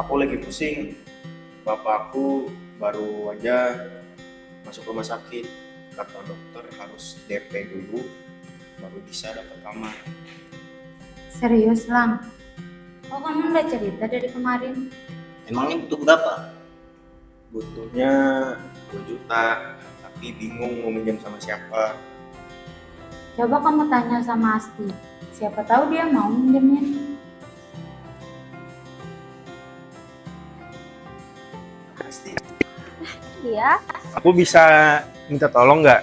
Aku lagi pusing. Bapakku baru aja masuk rumah sakit. Kata dokter harus DP dulu baru bisa dapat kamar. Serius, Lang? Oh, kamu udah cerita dari kemarin? Emangnya butuh berapa? Butuhnya 2 juta, tapi bingung mau minjem sama siapa. Coba kamu tanya sama Asti. Siapa tahu dia mau minjemin. Pasti. Iya. Aku bisa minta tolong nggak?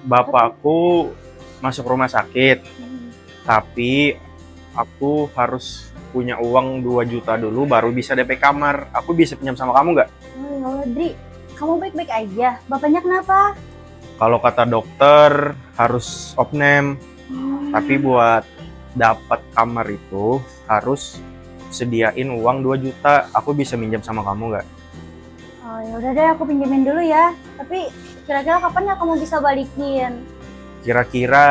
Bapakku masuk rumah sakit, tapi aku harus punya uang 2 juta dulu baru bisa DP kamar. Aku bisa pinjam sama kamu nggak? Oh ya Allah, Dri. Kamu baik-baik aja. Bapaknya kenapa? Kalau kata dokter harus opname, tapi buat dapat kamar itu harus sediain uang 2 juta. Aku bisa minjam sama kamu nggak? Oh ya udah deh, aku pinjemin dulu ya. Tapi kira-kira kapan ya kamu bisa balikin? Kira-kira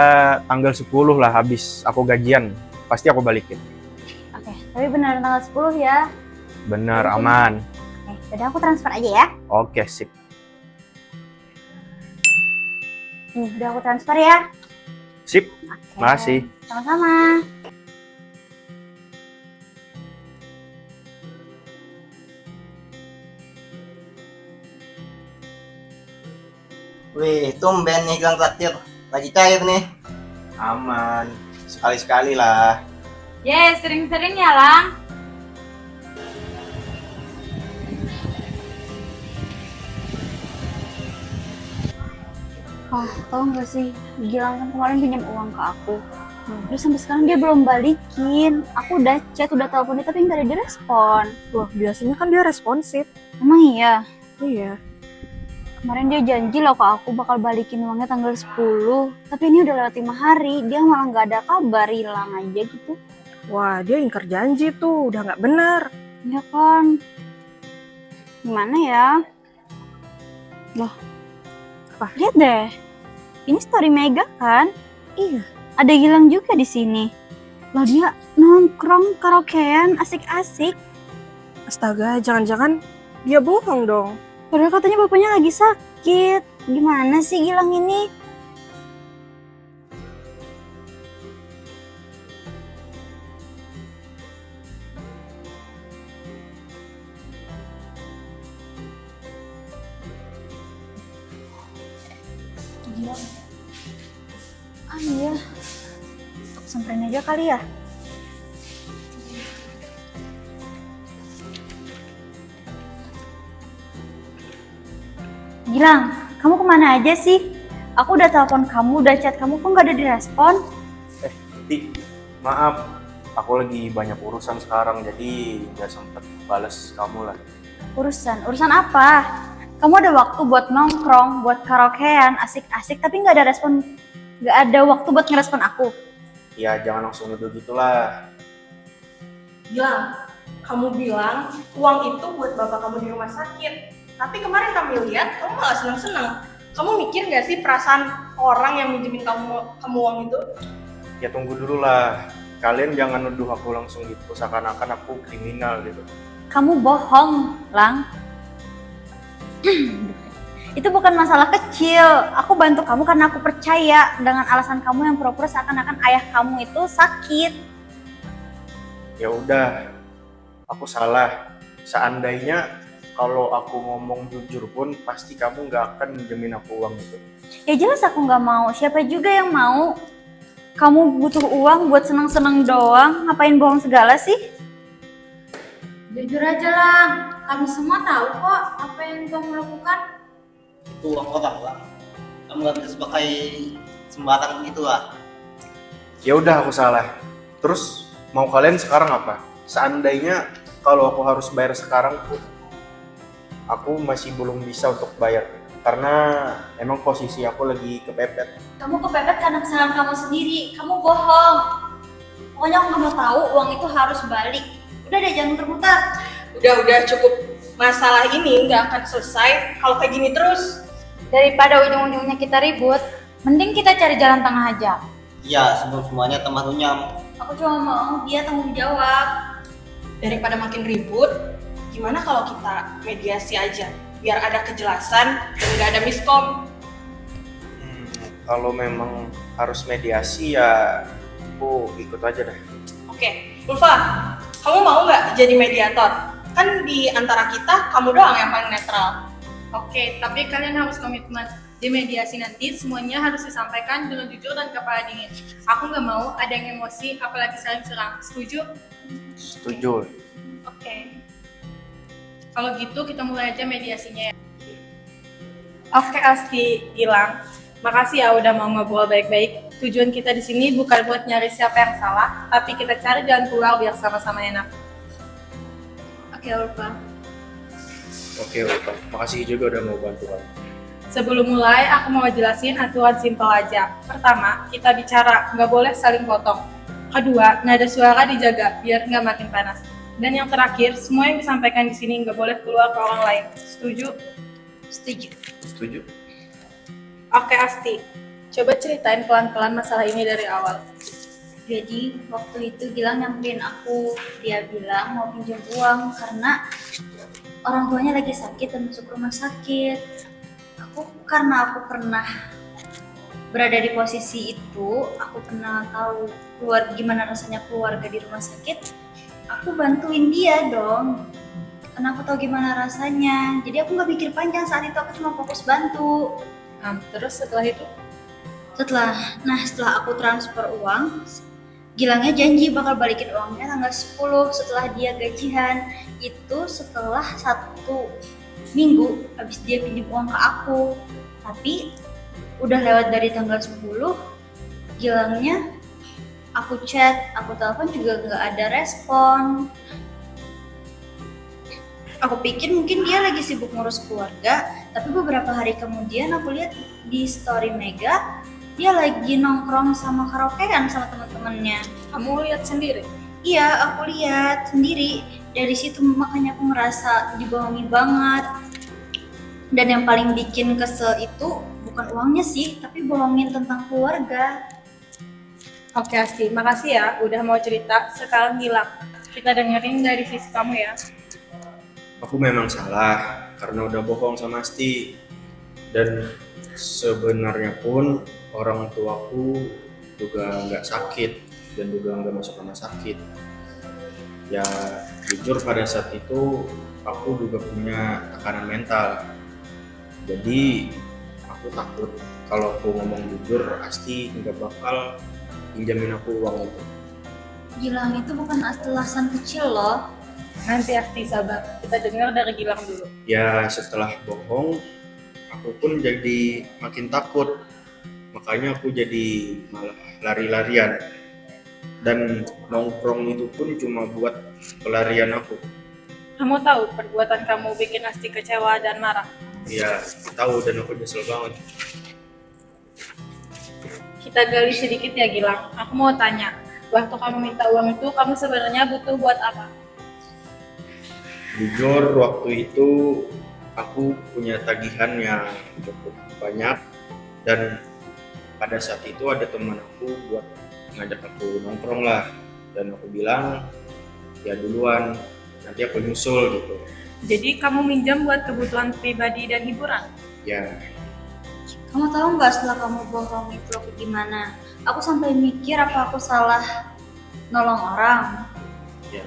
tanggal 10 lah habis aku gajian. Pasti aku balikin. Oke, tapi benar tanggal 10 ya. Bener, aman. Oke, udah aku transfer aja ya. Oke, sip. Nih, udah aku transfer ya. Sip, Oke. makasih. Sama-sama. Wih, tumben nih Gang Traktir. Lagi cair nih. Aman, sekali-sekali lah. Yes, sering-sering ya, Lang. Wah, tau gak sih, Gilang kan kemarin pinjam uang ke aku. Terus sampai sekarang dia belum balikin. Aku udah chat, udah telepon dia, tapi nggak ada direspon. Wah, biasanya kan dia responsif. Emang iya? Iya. Kemarin dia janji loh ke aku bakal balikin uangnya tanggal 10. Tapi ini udah lewat 5 hari, dia malah nggak ada kabar, hilang aja gitu. Wah, dia ingkar janji tuh, udah nggak benar. Ya kan? Gimana ya? Loh, Apa? lihat deh. Ini story Mega kan? Iya. Ada Gilang juga di sini. Lah dia nongkrong karaokean asik-asik. Astaga, jangan-jangan dia bohong dong. Padahal katanya bapaknya lagi sakit. Gimana sih Gilang ini? Gilang. Ah iya. Aku samperin aja kali ya. Gilang, kamu kemana aja sih? Aku udah telepon kamu, udah chat kamu, kok nggak ada direspon? Ti, maaf, aku lagi banyak urusan sekarang, jadi nggak sempet bales kamu lah. Urusan apa? Kamu ada waktu buat nongkrong, buat karaokean, asik-asik, tapi nggak ada respon, nggak ada waktu buat ngerespon aku. Ya jangan langsung nuduh gitulah. Gilang, kamu bilang uang itu buat bapak kamu di rumah sakit. Tapi kemarin kami lihat kamu malah senang-senang. Kamu mikir nggak sih perasaan orang yang minjemin kamu uang itu? Ya tunggu dulu lah. Kalian jangan nuduh aku langsung gitu, seakan-akan aku kriminal gitu. Kamu bohong, Lang. Itu bukan masalah kecil. Aku bantu kamu karena aku percaya dengan alasan kamu yang pura-pura seakan-akan ayah kamu itu sakit. Ya udah, aku salah. Seandainya kalau aku ngomong jujur pun pasti kamu nggak akan minjemin aku uang itu. Ya jelas aku nggak mau. Siapa juga yang mau? Kamu butuh uang buat seneng-seneng doang. Ngapain bohong segala sih? Jujur aja, Lang. Kami semua tahu kok apa yang kamu lakukan. Itu uang orang lah. Kamu nggak bisa pakai sembarang gitu lah. Ya udah aku salah. Terus mau kalian sekarang apa? Seandainya kalau aku harus bayar sekarang pun aku masih belum bisa untuk bayar karena emang posisi aku lagi kepepet. Kamu kepepet karena kesalahan kamu sendiri. Kamu bohong. Pokoknya aku nggak mau tahu uang itu harus balik. Udah deh, jangan muter-muter. Udah cukup. Masalah ini nggak akan selesai kalau kayak gini terus. Daripada ujung-ujungnya kita ribut, mending kita cari jalan tengah aja. Iya, sebelum semuanya tambah runyam. Aku cuma mau dia tanggung jawab. Daripada makin ribut, gimana kalau kita mediasi aja? Biar ada kejelasan dan nggak ada miskom. Kalau memang harus mediasi ya aku ikut aja deh. Oke, Ulfa, kamu mau nggak jadi mediator? Kan di antara kita, kamu doang yang paling netral. Oke, tapi kalian harus komitmen. Di mediasi nanti semuanya harus disampaikan dengan jujur dan kepala dingin. Aku nggak mau ada yang emosi, apalagi saling serang. Setuju? Setuju. Oke. Kalau gitu kita mulai aja mediasinya ya. Oke, Asti, Gilang. Makasih ya udah mau ngobrol baik-baik. Tujuan kita di sini bukan buat nyari siapa yang salah, tapi kita cari jalan keluar biar sama-sama enak. Oke, Ulfa. Oke, makasih juga udah mau bantu aku. Sebelum mulai, aku mau jelasin aturan simpel aja. Pertama, kita bicara, nggak boleh saling potong. Kedua, nada suara dijaga biar nggak makin panas. Dan yang terakhir, semua yang disampaikan di sini nggak boleh keluar ke orang lain. Setuju? Setuju. Setuju. Oke, Asti. Coba ceritain pelan-pelan masalah ini dari awal. Jadi waktu itu Gilang nyamperin aku, dia bilang mau pinjam uang karena orang tuanya lagi sakit dan masuk rumah sakit. Karena aku pernah berada di posisi itu, aku pernah tahu gimana rasanya keluarga di rumah sakit, aku bantuin dia dong. Karena aku tahu gimana rasanya, jadi aku nggak pikir panjang saat itu, aku cuma fokus bantu. Terus setelah itu? Setelah aku transfer uang, Gilangnya janji bakal balikin uangnya tanggal 10 setelah dia gajian. Itu setelah 1 minggu habis dia pinjam uang ke aku. Tapi udah lewat dari tanggal 10, Gilangnya aku chat, aku telepon juga nggak ada respon. Aku pikir mungkin dia lagi sibuk ngurus keluarga, tapi beberapa hari kemudian aku lihat di story Mega, dia lagi nongkrong sama karaokean sama teman-temannya. Kamu lihat sendiri? Iya, aku lihat sendiri. Dari situ makanya aku ngerasa dibohongi banget. Dan yang paling bikin kesel itu bukan uangnya sih, tapi bohongin tentang keluarga. Oke, Asti. Makasih ya udah mau cerita. Sekarang Gilang, kita dengerin dari sisi kamu ya. Aku memang salah karena udah bohong sama Asti. Dan sebenarnya pun orang tuaku juga nggak sakit dan juga nggak masuk rumah sakit. Ya jujur pada saat itu aku juga punya tekanan mental. Jadi aku takut kalau aku ngomong jujur Asti nggak bakal pinjamin aku uang itu. Gilang itu bukan alasan kecil loh. Nanti Asti sabar. Kita dengar dari Gilang dulu. Ya setelah bohong aku pun jadi makin takut. Makanya aku jadi malah lari-larian. Dan nongkrong itu pun cuma buat pelarian aku. Kamu tahu perbuatan kamu bikin Asti kecewa dan marah. Ya tahu dan aku nyesel banget. Kita gali sedikit ya Gilang. Aku mau tanya, waktu kamu minta uang itu kamu sebenarnya butuh buat apa? Jujur waktu itu aku punya tagihan yang cukup banyak dan pada saat itu ada teman aku buat ngajak aku nongkrong lah, dan aku bilang ya duluan, nanti aku nyusul gitu. Jadi kamu minjam buat kebutuhan pribadi dan hiburan? Ya Kamu tahu nggak setelah kamu bohong itu aku gimana? Aku sampai mikir apa aku salah nolong orang. ya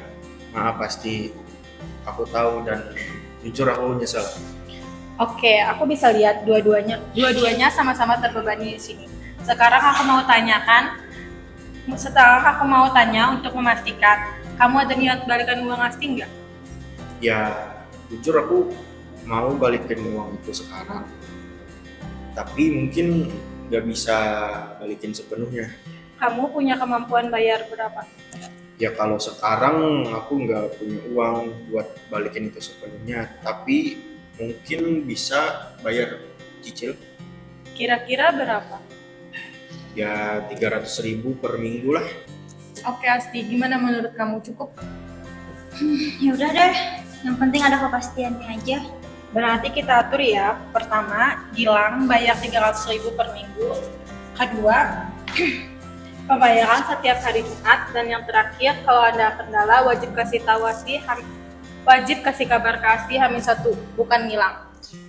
maaf pasti aku tahu dan jujur aku nyesel. Oke, aku bisa lihat dua-duanya sama-sama terbebani di sini. Setelah aku mau tanya untuk memastikan, kamu ada niat balikan uang Asti nggak? Ya jujur aku mau balikin uang itu sekarang, tapi mungkin nggak bisa balikin sepenuhnya. Kamu punya kemampuan bayar berapa? Ya kalau sekarang aku nggak punya uang buat balikin itu sepenuhnya, tapi mungkin bisa bayar cicil. Kira-kira berapa? Ya 300.000 per minggu lah. Oke Asti, gimana menurut kamu, cukup? Ya udah deh, yang penting ada kepastiannya aja. Berarti kita atur ya. Pertama, Gilang bayar 300.000 per minggu. Kedua, pembayaran setiap hari Jumat. Dan yang terakhir, kalau ada kendala wajib kasih tahu Asti Wajib kasih kabar ke Asti H-1, bukan ngilang.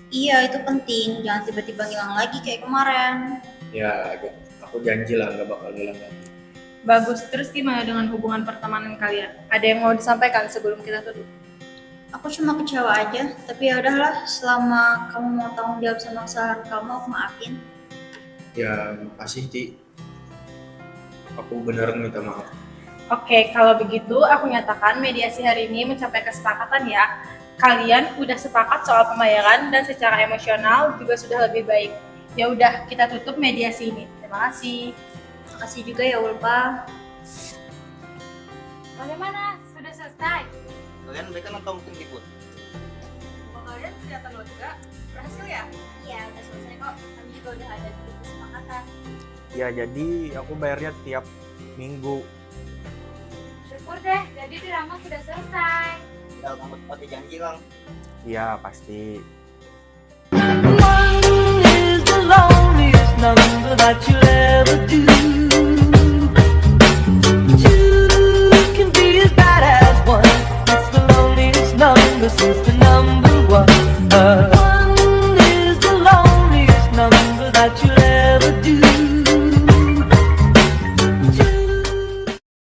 Iya, itu penting. Jangan tiba-tiba ngilang lagi kayak kemarin. Ya, aku janji lah nggak bakal hilang lagi. Bagus, terus gimana dengan hubungan pertemanan kalian? Ada yang mau disampaikan sebelum kita tutup? Aku cuma kecewa aja, tapi ya udahlah. Selama kamu mau tanggung jawab sama kesalahan kamu, aku maafin. Ya, makasih Ci. Aku beneran minta maaf. Oke, kalau begitu aku nyatakan mediasi hari ini mencapai kesepakatan ya. Kalian udah sepakat soal pembayaran dan secara emosional juga sudah lebih baik. Ya udah, kita tutup mediasi ini. Terima kasih. Makasih juga ya Ulfa. Bagaimana? Sudah selesai? Kalian baikan atau mungkin ribut? Kalian kelihatan lega. Berhasil ya? Iya, udah selesai kok. Kami juga udah ada di kesepakatan. Ya jadi aku bayarnya tiap minggu. Syukur deh, jadi drama sudah selesai. Tinggal kamu tepati janji lang. Iya pasti. One is the loneliest number that you'll ever do. Two can be as bad as one. It's the loneliest number since the number one.